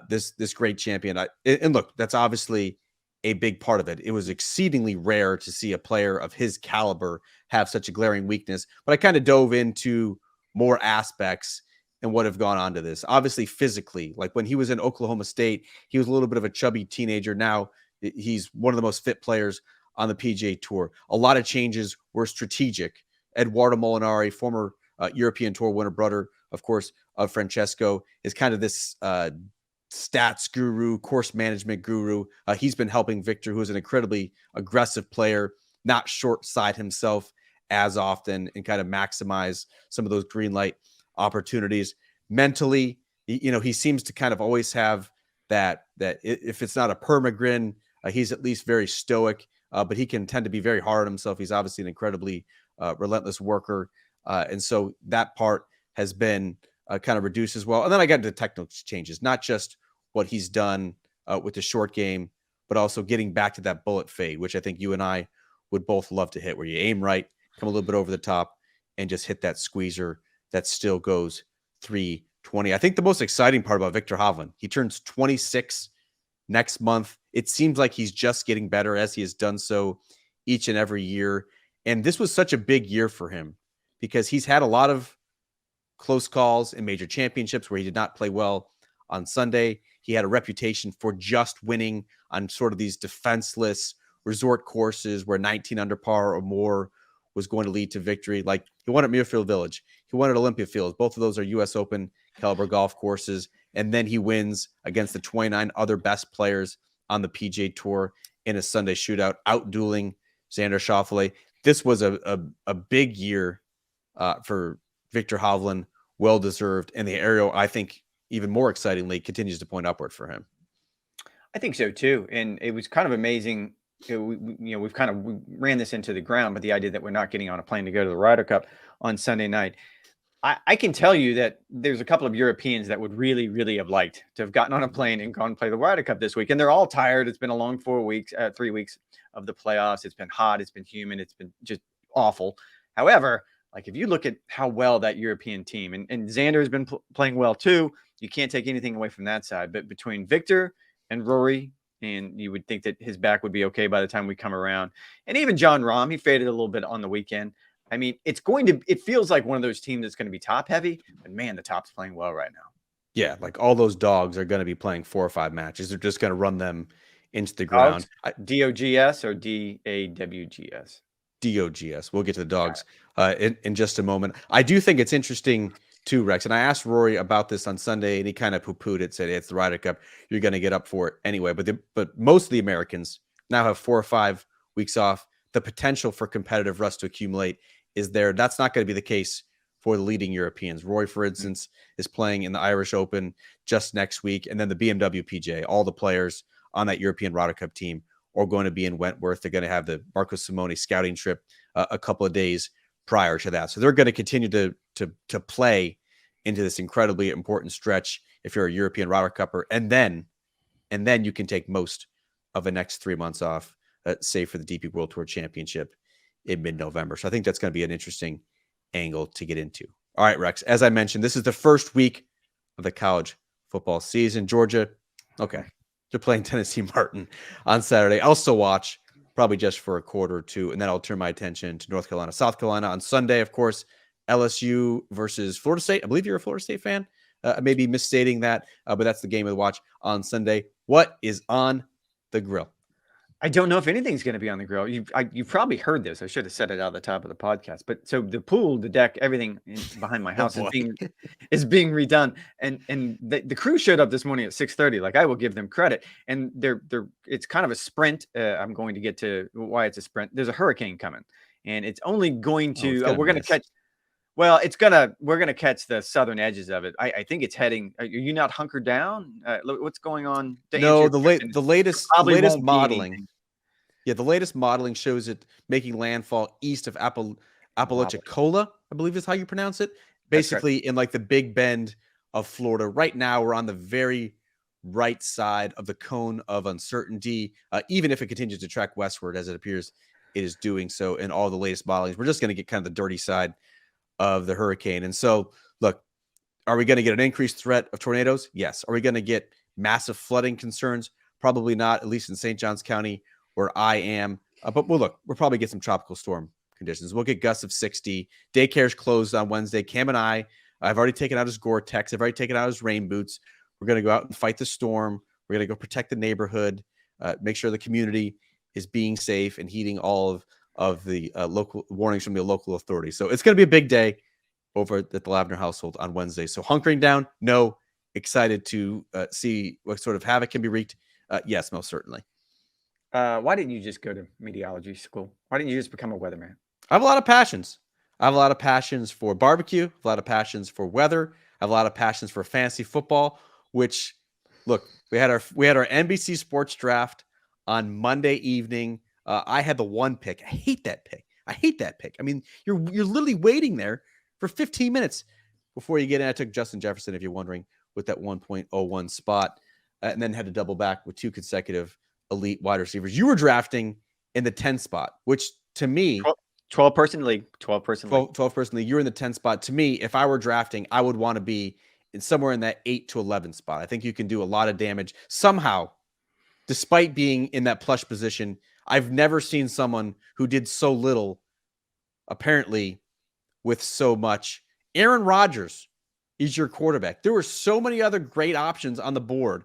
Speaker 1: this great champion. And look, that's obviously a big part of it. It was exceedingly rare to see a player of his caliber have such a glaring weakness. But I kind of dove into more aspects and what have gone on to this. Obviously, physically, like when he was in Oklahoma State, he was a little bit of a chubby teenager. Now he's one of the most fit players on the PGA Tour. A lot of changes were strategic. Eduardo Molinari, former European Tour winner, brother, of course, of Francesco, is kind of this stats guru, course management guru. He's been helping Viktor, who is an incredibly aggressive player, not short side himself as often and kind of maximize some of those green light opportunities. Mentally, he seems to kind of always have that if it's not a permagrin, he's at least very stoic, but he can tend to be very hard on himself. He's obviously an incredibly relentless worker. And so that part has been kind of reduced as well. And then I got into technical changes, not just what he's done with the short game, but also getting back to that bullet fade, which I think you and I would both love to hit, where you aim right, come a little bit over the top, and just hit that squeezer that still goes 320. I think the most exciting part about Viktor Hovland, he turns 26 next month. It seems like he's just getting better, as he has done so each and every year. And this was such a big year for him because he's had a lot of close calls in major championships where he did not play well on Sunday. He had a reputation for just winning on sort of these defenseless resort courses where 19 under par or more was going to lead to victory. Like he won at Muirfield Village. He won at Olympia Fields. Both of those are U.S. Open caliber golf courses. And then he wins against the 29 other best players on the PGA Tour in a Sunday shootout, out-dueling Xander Schauffele. This was a big year for Viktor Hovland, well-deserved. And the arrow, I think, even more excitingly, continues to point upward for him.
Speaker 2: I think so too. And it was kind of amazing. We ran this into the ground, but the idea that we're not getting on a plane to go to the Ryder Cup on Sunday night. I can tell you that there's a couple of Europeans that would really, really have liked to have gotten on a plane and gone play the Ryder Cup this week. And they're all tired. It's been a long 3 weeks of the playoffs. It's been hot. It's been humid. It's been just awful. However, like if you look at how well that European team, and Xander has been playing well too, you can't take anything away from that side. But between Viktor and Rory, and you would think that his back would be okay by the time we come around. And even Jon Rahm, he faded a little bit on the weekend. I mean, it feels like one of those teams that's going to be top heavy, but man, the top's playing well right now.
Speaker 1: Yeah, like all those dogs are going to be playing 4 or 5 matches. They're just going to run them into the ground.
Speaker 2: DOGS or DAWGS?
Speaker 1: DOGS. We'll get to the dogs in just a moment. I do think it's interesting too, Rex. And I asked Rory about this on Sunday, and he kind of poo-pooed it, said, hey, it's the Ryder Cup. You're going to get up for it anyway. But most of the Americans now have 4 or 5 weeks off. The potential for competitive rust to accumulate is there. That's not going to be the case for the leading Europeans. Rory, for instance, is playing in the Irish Open just next week, and then the BMW PJ. All the players on that European Ryder Cup team are going to be in Wentworth. They're going to have the Marco Simone scouting trip a couple of days prior to that. So they're going to continue to play into this incredibly important stretch if you're a European Ryder Cupper, and then you can take most of the next 3 months off, save for the DP World Tour Championship in mid-November. So I think that's going to be an interesting angle to get into. All right, Rex, as I mentioned, this is the first week of the college football season. Georgia, okay, they're playing Tennessee Martin on Saturday. I'll still watch, probably just for a quarter or two, and then I'll turn my attention to North Carolina, South Carolina on Sunday. Of course, LSU versus Florida State. I believe you're a Florida State fan. I may be misstating that, but that's the game of the watch on Sunday. What is on the grill?
Speaker 2: I don't know if anything's going to be on the grill. You've probably heard this. I should have said it out the top of the podcast. But so the pool, the deck, everything behind my house is being redone. And the crew showed up this morning at 6:30. Like, I will give them credit. And it's kind of a sprint. I'm going to get to why it's a sprint. There's a hurricane coming, and it's only going to we're going to catch. Well, we're gonna catch the southern edges of it. I think it's heading. Are you not hunkered down? What's going on?
Speaker 1: No, the latest modeling. Yeah, the latest modeling shows it making landfall east of Apalachicola, I believe is how you pronounce it. Basically, in like the Big Bend of Florida. Right now, we're on the very right side of the cone of uncertainty. Even if it continues to track westward, as it appears it is doing so in all the latest modelings, we're just going to get kind of the dirty side of the hurricane. And so, look, are we going to get an increased threat of tornadoes? Yes. Are we going to get massive flooding concerns? Probably not, at least in St. Johns County, where I am. But we'll probably get some tropical storm conditions. We'll get gusts of 60. Daycare's closed on Wednesday. Cam and I've already taken out his Gore-Tex. I've already taken out his rain boots. We're going to go out and fight the storm. We're going to go protect the neighborhood, make sure the community is being safe and heeding all of the local warnings from the local authorities. So it's going to be a big day over at the Lavner household on Wednesday. So hunkering down, no. Excited to see what sort of havoc can be wreaked. Yes, most certainly.
Speaker 2: Why didn't you just go to meteorology school? Why didn't you just become a weatherman?
Speaker 1: I have a lot of passions. I have a lot of passions for barbecue, a lot of passions for weather. I have a lot of passions for fantasy football, which, look, we had our NBC Sports Draft on Monday evening. I had the one pick. I hate that pick. I mean, you're literally waiting there for 15 minutes before you get in. I took Justin Jefferson, if you're wondering, with that 1.01 spot, and then had to double back with 2 consecutive elite wide receivers. You were drafting in the 10 spot, which to me,
Speaker 2: 12 person league.
Speaker 1: You're in the 10 spot. To me, if I were drafting, I would want to be somewhere in that 8 to 11 spot. I think you can do a lot of damage somehow, despite being in that plush position. I've never seen someone who did so little, apparently, with so much. Aaron Rodgers is your quarterback. There were so many other great options on the board,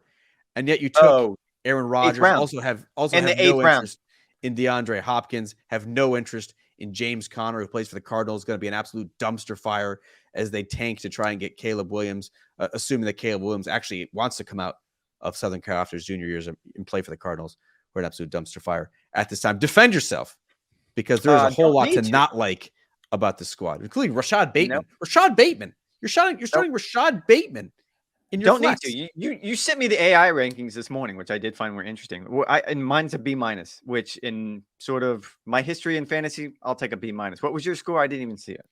Speaker 1: and yet you took Aaron Rodgers. Also have no interest in DeAndre Hopkins. Have no interest in James Conner, who plays for the Cardinals. Going to be an absolute dumpster fire as they tank to try and get Caleb Williams, assuming that Caleb Williams actually wants to come out of Southern Cal after his junior years and play for the Cardinals. We're an absolute dumpster fire at this time. Defend yourself, because there's a whole lot to not like about the squad, including Rashad Bateman. Rashad Bateman. You're starting Rashad Bateman in your flex.
Speaker 2: Need to. You sent me the AI rankings this morning, which I did find were interesting. And mine's a B-, which in sort of my history in fantasy, I'll take a B-. What was your score? I didn't even see it.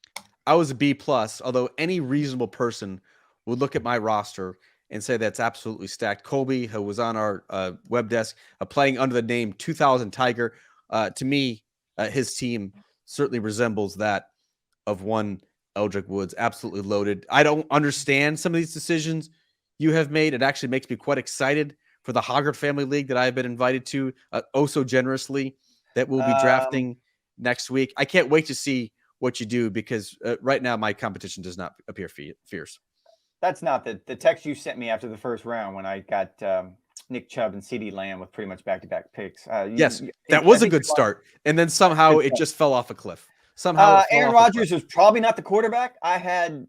Speaker 1: I was a B+, although any reasonable person would look at my roster and say that's absolutely stacked. Colby, who was on our web desk, playing under the name 2000 Tiger. To me, his team certainly resembles that of one Eldrick Woods. Absolutely loaded. I don't understand some of these decisions you have made. It actually makes me quite excited for the Hoggart Family League that I've been invited to so generously, that we'll be drafting next week. I can't wait to see what you do, because right now my competition does not appear fierce.
Speaker 2: That's not the text you sent me after the first round when I got Nick Chubb and CeeDee Lamb with pretty much back-to-back picks.
Speaker 1: Yes, that was a good start. And then somehow it just fell off a cliff. somehow it fell
Speaker 2: Aaron
Speaker 1: off his
Speaker 2: Rodgers
Speaker 1: butt.
Speaker 2: was probably not the quarterback I had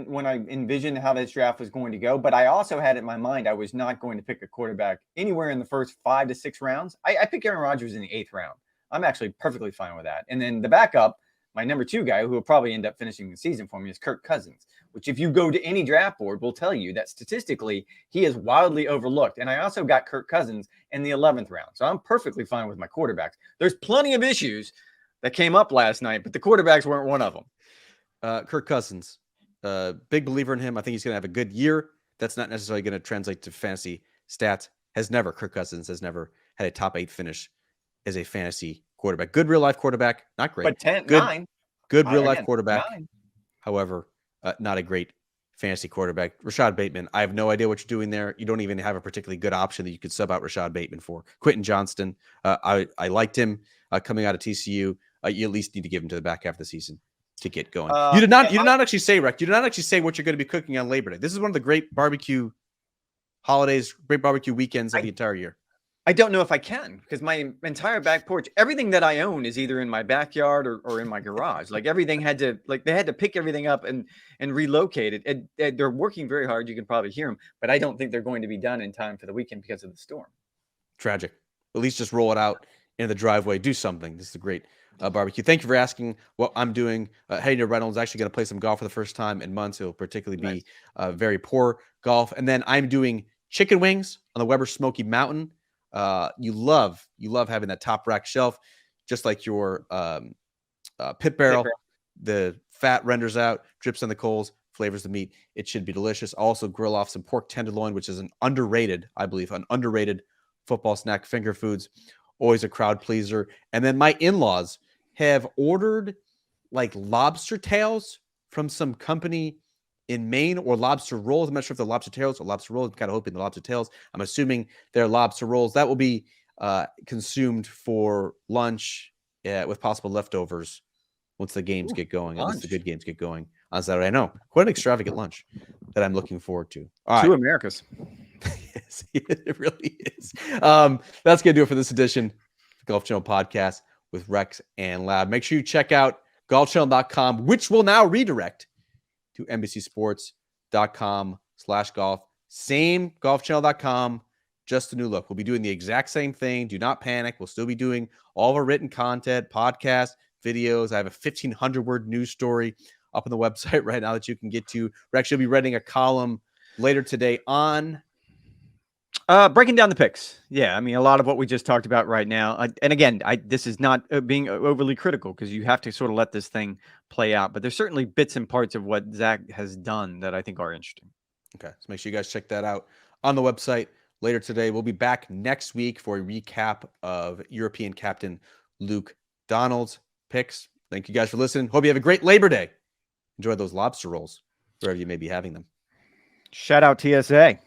Speaker 2: when I envisioned how this draft was going to go, but I also had it in my mind I was not going to pick a quarterback anywhere in the first 5 to 6 rounds. I picked Aaron Rodgers in the 8th round. I'm actually perfectly fine with that. And then the backup, my number 2 guy, who will probably end up finishing the season for me, is Kirk Cousins, which if you go to any draft board will tell you that statistically he is wildly overlooked. And I also got Kirk Cousins in the 11th round. So I'm perfectly fine with my quarterbacks. There's plenty of issues that came up last night, but the quarterbacks weren't one of them.
Speaker 1: Kirk Cousins, big believer in him. I think he's going to have a good year. That's not necessarily going to translate to fantasy stats. Kirk Cousins has never had a top 8 finish as a fantasy quarterback. Good real life quarterback, not great.
Speaker 2: But
Speaker 1: Good
Speaker 2: 9.
Speaker 1: Good real life quarterback.
Speaker 2: 9.
Speaker 1: However, not a great fantasy quarterback. Rashad Bateman, I have no idea what you're doing there. You don't even have a particularly good option that you could sub out Rashad Bateman for. Quentin Johnston, I liked him coming out of TCU. You at least need to give him to the back half of the season to get going. You did not actually say, Rex. You did not actually say what you're going to be cooking on Labor Day. This is one of the great barbecue holidays, great barbecue weekends of the entire year.
Speaker 2: I don't know if I can, because my entire back porch, everything that I own is either in my backyard or in my garage. Like everything they had to pick everything up and relocate it. And they're working very hard. You can probably hear them, but I don't think they're going to be done in time for the weekend because of the storm.
Speaker 1: Tragic. At least just roll it out in the driveway. Do something. This is a great barbecue. Thank you for asking what I'm doing. Hayden Reynolds actually going to play some golf for the first time in months. It'll particularly be very poor golf. And then I'm doing chicken wings on the Weber Smoky Mountain. You love having that top rack shelf, just like your pit barrel. The fat renders out, drips on the coals, flavors the meat. It should be delicious. Also grill off some pork tenderloin, which is an underrated football snack. Finger foods, always a crowd pleaser. And then my in-laws have ordered like lobster tails from some company in Maine, or lobster rolls. I'm not sure if they're lobster tails or lobster rolls. I'm kind of hoping the lobster tails. I'm assuming they're lobster rolls. That will be consumed for lunch with possible leftovers once the games get going. At least the good games get going on Saturday. I know. Quite an extravagant lunch that I'm looking forward to. All right.
Speaker 2: Two Americas.
Speaker 1: Yes, it really is. That's going to do it for this edition of the Golf Channel Podcast with Rex and Lav. Make sure you check out golfchannel.com, which will now redirect to NBCSports.com/golf. Same golfchannel.com, just a new look. We'll be doing the exact same thing. Do not panic. We'll still be doing all of our written content, podcasts, videos. I have a 1,500-word news story up on the website right now that you can get to. We're actually be writing a column later today on
Speaker 2: breaking down the picks. Yeah, I mean, a lot of what we just talked about right now. And again, this is not being overly critical, because you have to sort of let this thing play out. But there's certainly bits and parts of what Zach has done that I think are interesting.
Speaker 1: Okay, so make sure you guys check that out on the website later today. We'll be back next week for a recap of European captain Luke Donald's picks. Thank you guys for listening. Hope you have a great Labor Day. Enjoy those lobster rolls wherever you may be having them.
Speaker 2: Shout out TSA.